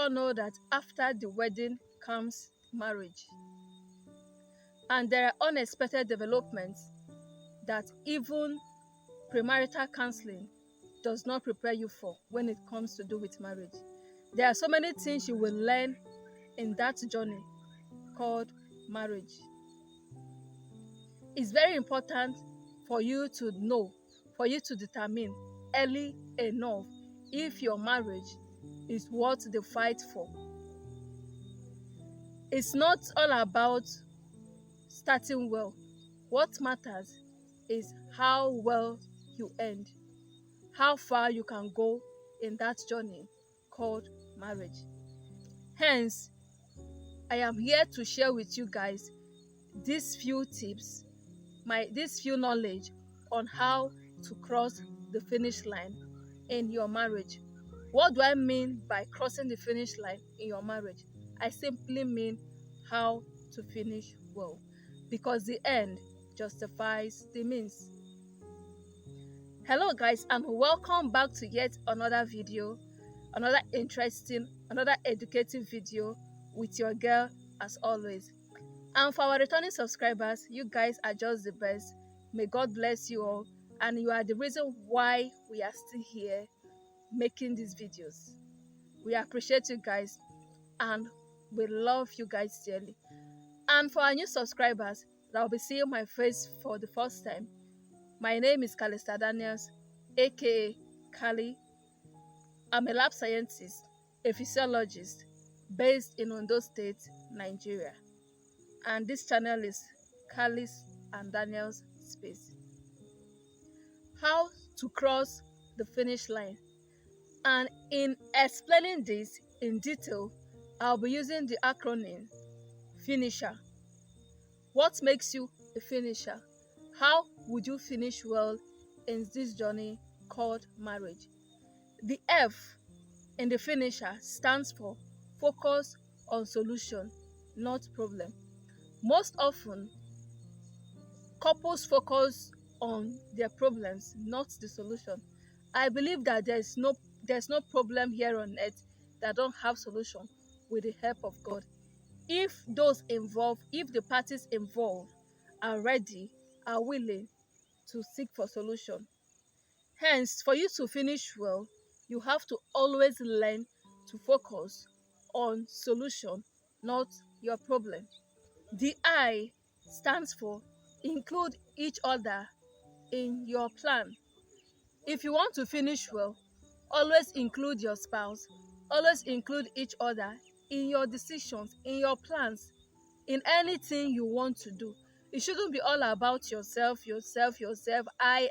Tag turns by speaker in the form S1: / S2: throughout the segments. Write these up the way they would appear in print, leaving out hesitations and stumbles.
S1: all know that after the wedding comes marriage. And there are unexpected developments that even premarital counseling does not prepare you for when it comes to do with marriage. There are so many things you will learn in that journey called marriage. It's very important for you to know, for you to determine early enough if your marriage is worth the fight for. It's not all about starting well. What matters is how well you end, how far you can go in that journey called marriage. Hence, I am here to share with you guys these few tips, this few knowledge on how to cross the finish line in your marriage. What do I mean by crossing the finish line in your marriage? I simply mean how to finish well, because the end justifies the means. Hello guys, and welcome back to yet another video, another interesting, another educative video with your girl as always. And for our returning subscribers, you guys are just the best. May God bless you all, and you are the reason why we are still here making these videos. We appreciate you guys and we love you guys dearly. And for our new subscribers that will be seeing my face for the first time, my name is Calista Daniels, aka Kali. I'm a lab scientist, a physiologist based in Ondo State, Nigeria. And this channel is Kali's and Daniel's Space. How to cross the finish line. And in explaining this in detail, I'll be using the acronym finisher. What makes you a finisher? How would you finish well in this journey called marriage? The F in the finisher stands for focus on solution, not problem. Most often, couples focus on their problems, not the solution. I believe that there's no problem here on earth that don't have solution with the help of God. If those involved, if the parties involved are ready, are willing to seek for solution. Hence, for you to finish well, you have to always learn to focus on solution, not your problem. The I stands for include each other in your plan. If you want to finish well, always include your spouse, always include each other in your decisions, in your plans, in anything you want to do. It shouldn't be all about yourself, I.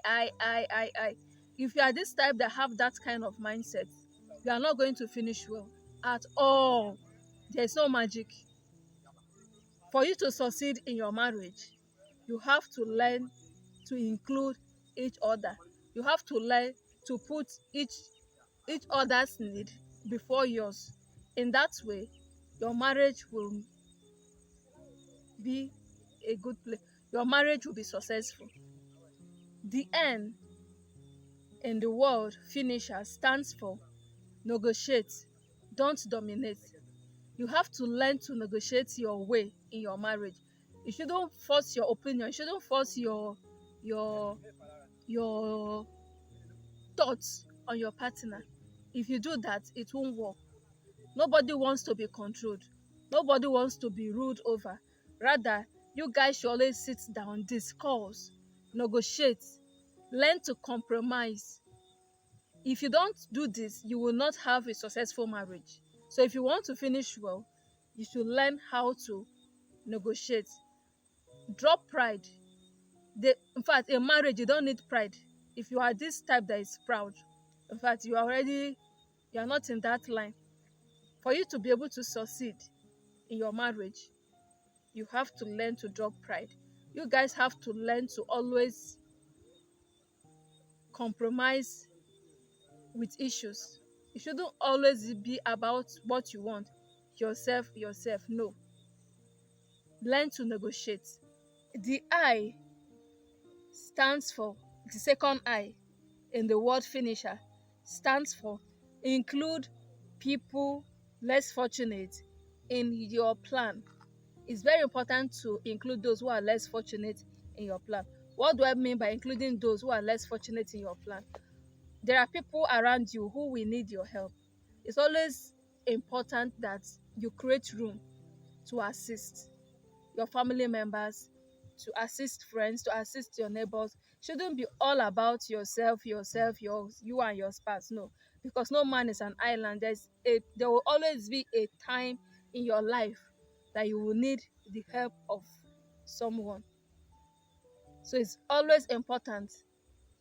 S1: If you are this type that have that kind of mindset, you are not going to finish well at all. There's no magic. For you to succeed in your marriage, you have to learn to include each other. You have to learn to put each other's need before yours. In that way, your marriage will be a good place. Your marriage will be successful. The N in the word finisher stands for negotiate, don't dominate. You have to learn to negotiate your way in your marriage. You shouldn't force your opinion. You shouldn't force your thoughts on your partner. If you do that, it won't work. Nobody wants to be controlled. Nobody wants to be ruled over. Rather, you guys should always sit down, discuss, negotiate, learn to compromise. If you don't do this, you will not have a successful marriage. So if you want to finish well, you should learn how to negotiate. Drop pride. In fact, in marriage, you don't need pride. If you are this type that is proud, in fact, you are not in that line. For you to be able to succeed in your marriage, you have to learn to drop pride. You guys have to learn to always compromise with issues. It shouldn't always be about what you want, yourself. No. Learn to negotiate. The I stands for, the second I in the word finisher stands for include people less fortunate in your plan. It's very important to include those who are less fortunate in your plan. What do I mean by including those who are less fortunate in your plan? There are people around you who will need your help. It's always important that you create room to assist your family members, to assist friends, to assist your neighbors. Shouldn't be all about yourself, you and your spouse. No, because no man is an island. There will always be a time in your life that you will need the help of someone. So it's always important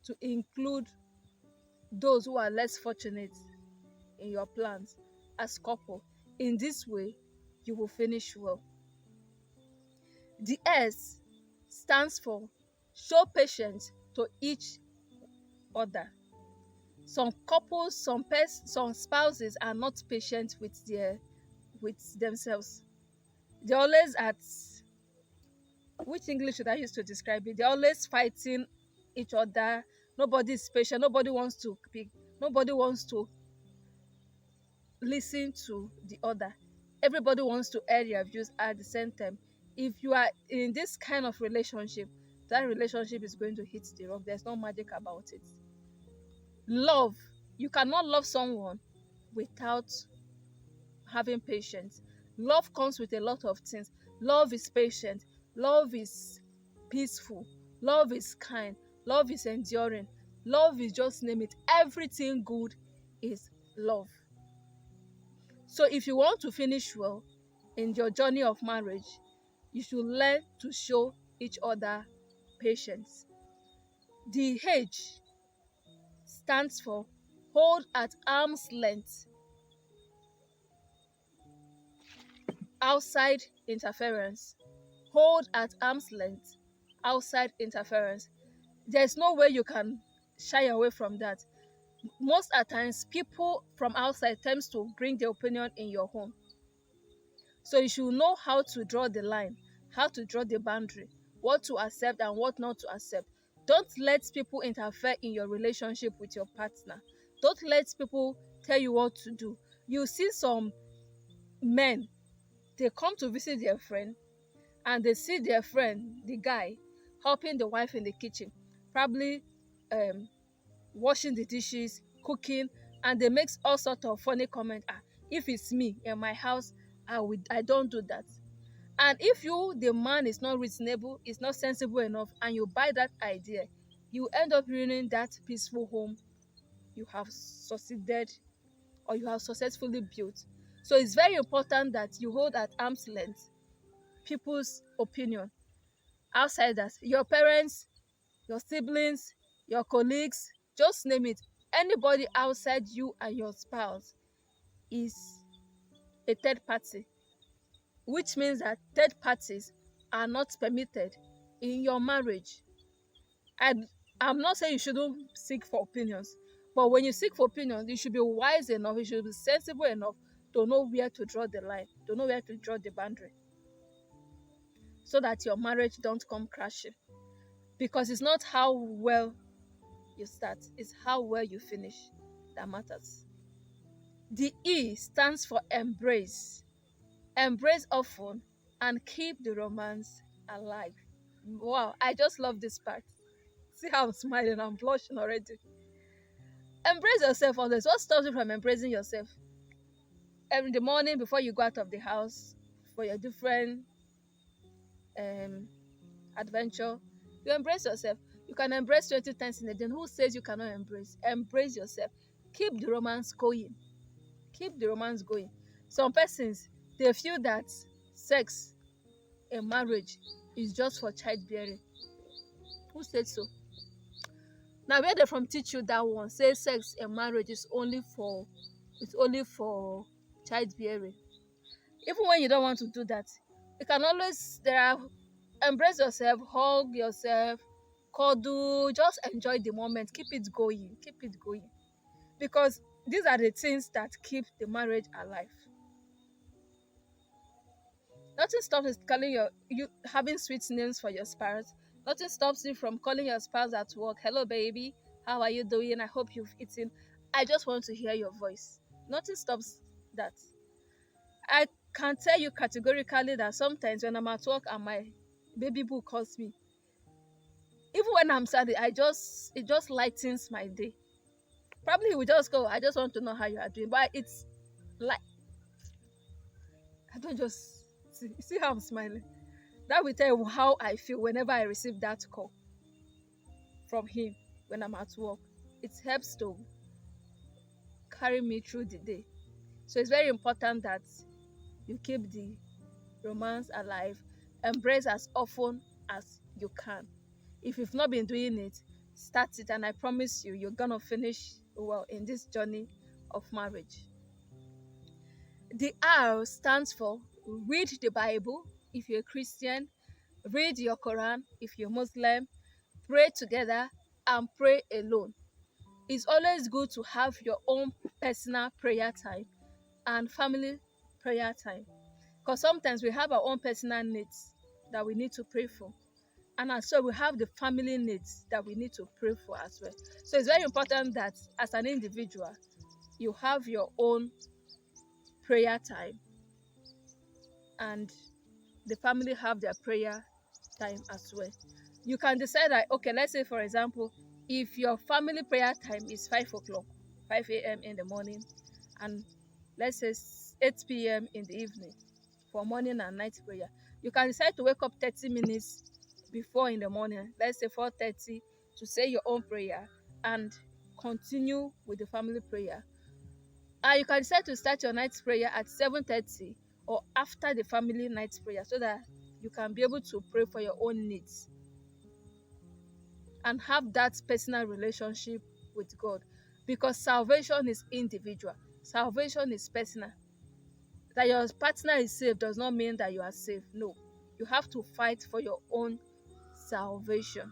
S1: to include those who are less fortunate in your plans as couple. In this way, you will finish well. The S stands for show patience to each other. Some couples, some spouses are not patient with themselves. They're always at, which English should I use to describe it? They're always fighting each other. Nobody is patient. Nobody wants to listen to the other. Everybody wants to air their views at the same time. If you are in this kind of relationship, that relationship is going to hit the rock. There's no magic about it. Love. You cannot love someone without having patience. Love comes with a lot of things. Love is patient. Love is peaceful. Love is kind. Love is enduring. Love is, just name it. Everything good is love. So if you want to finish well in your journey of marriage, you should learn to show each other patience. The H stands for hold at arm's length, outside interference. Hold at arm's length, outside interference. There's no way you can shy away from that. Most at times, people from outside tends to bring their opinion in your home. So you should know how to draw the line, how to draw the boundary, what to accept and what not to accept. Don't let people interfere in your relationship with your partner. Don't let people tell you what to do. You see some men, they come to visit their friend and they see their friend, the guy, helping the wife in the kitchen, probably washing the dishes, cooking, and they make all sort of funny comment. If it's me in my house, I don't do that. And if you, the man, is not reasonable, is not sensible enough, and you buy that idea, you end up ruining that peaceful home you have succeeded or you have successfully built. So it's very important that you hold at arm's length people's opinion, outsiders, your parents, your siblings, your colleagues, just name it. Anybody outside you and your spouse is a third party, which means that third parties are not permitted in your marriage. And I'm not saying you shouldn't seek for opinions, but when you seek for opinions, you should be wise enough, you should be sensible enough to know where to draw the line, to know where to draw the boundary, so that your marriage don't come crashing. Because it's not how well you start, it's how well you finish that matters. The E stands for embrace. Embrace often and keep the romance alive. Wow, I just love this part. See how I'm smiling, I'm blushing already. Embrace yourself always. What stops you from embracing yourself? In the morning before you go out of the house for your different um, adventure, you embrace yourself. You can embrace 20 times in a day. Who says you cannot embrace? Embrace yourself. Keep the romance going. Keep the romance going. Some persons, they feel that sex in marriage is just for childbearing. Who said so? Now where they from teach you that one? Say sex in marriage is only for childbearing. Even when you don't want to do that, you can always embrace yourself, hug yourself, cuddle, just enjoy the moment, keep it going, because these are the things that keep the marriage alive. Nothing stops you you having sweet names for your spouse. Nothing stops you from calling your spouse at work. Hello, baby. How are you doing? I hope you've eaten. I just want to hear your voice. Nothing stops that. I can tell you categorically that sometimes when I'm at work and my baby boo calls me, even when I'm sad, it just lightens my day. Probably he will just go, I just want to know how you are doing. But it's like, I don't just see how I'm smiling. That will tell you how I feel whenever I receive that call from him when I'm at work. It helps to carry me through the day. So it's very important that you keep the romance alive. Embrace as often as you can. If you've not been doing it, start it, and I promise you, you're gonna finish well in this journey of marriage. The R stands for read the Bible if you're a Christian, read your Quran if you're Muslim, pray together, and pray alone. It's always good to have your own personal prayer time and family prayer time, because sometimes we have our own personal needs that we need to pray for, and as well we have the family needs that we need to pray for as well. So it's very important that as an individual you have your own prayer time and the family have their prayer time as well. You can decide that, okay, let's say for example, if your family prayer time is 5 o'clock, 5 a.m. in the morning, and let's say 8 p.m. in the evening for morning and night prayer, you can decide to wake up 30 minutes before in the morning, let's say 4:30, to say your own prayer and continue with the family prayer. And you can decide to start your night prayer at 7:30 or after the family night prayer, so that you can be able to pray for your own needs and have that personal relationship with God. Because salvation is individual, salvation is personal. That your partner is saved does not mean that you are saved. No, you have to fight for your own salvation.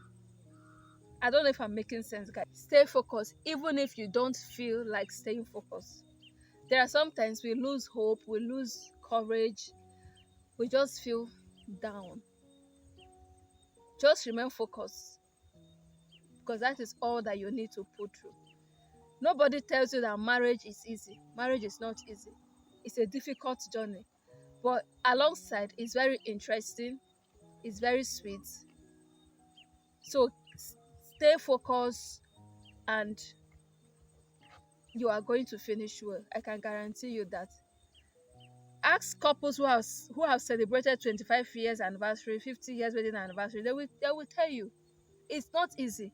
S1: I don't know if I'm making sense, guys. Stay focused even if you don't feel like staying focused. There are sometimes we lose hope, we lose courage, we just feel down. Just remain focused, because that is all that you need to put through. Nobody tells you that marriage is easy. Marriage is not easy. It's a difficult journey. But alongside, it's very interesting. It's very sweet. So stay focused and you are going to finish well. I can guarantee you that. Ask couples who have celebrated 25 years anniversary, 50 years wedding anniversary. They will tell you it's not easy.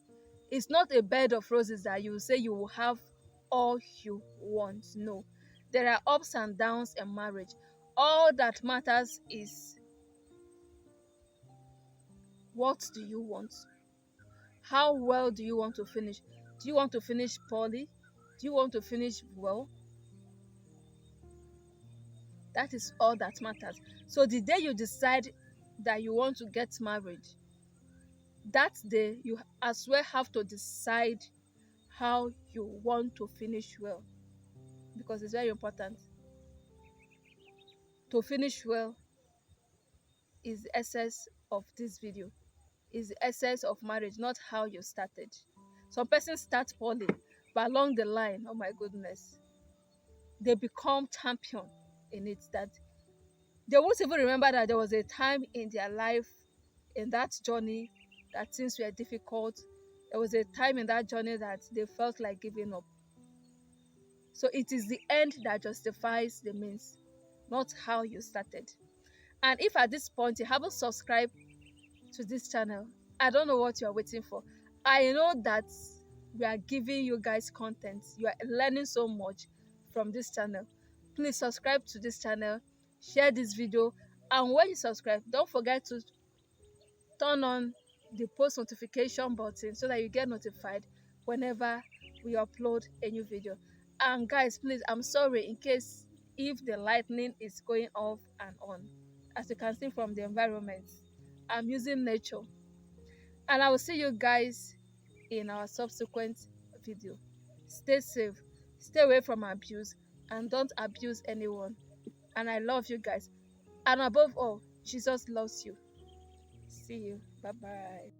S1: It's not a bed of roses that you say you will have all you want. No, there are ups and downs in marriage. All that matters is, what do you want? How well do you want to finish? Do you want to finish poorly? Do you want to finish well? That is all that matters. So the day you decide that you want to get married, that day you as well have to decide how you want to finish well, because it's very important. To finish well is the essence of this video, is the essence of marriage, not how you started. Some persons start poorly, but along the line, oh my goodness, they become champion in it, that they won't even remember that there was a time in their life, in that journey, that things were difficult. There was a time in that journey that they felt like giving up. So it is the end that justifies the means, not how you started. And if at this point you haven't subscribed to this channel, I don't know what you're waiting for. I know that we are giving you guys content. You are learning so much from this channel. Please subscribe to this channel, share this video, and when you subscribe, don't forget to turn on the post notification button so that you get notified whenever we upload a new video. And guys, please, I'm sorry in case if the lightning is going off and on. As you can see from the environment, I'm using nature. And I will see you guys in our subsequent video. Stay safe, stay away from abuse, and don't abuse anyone. And I love you guys. And above all, Jesus loves you. See you. Bye bye.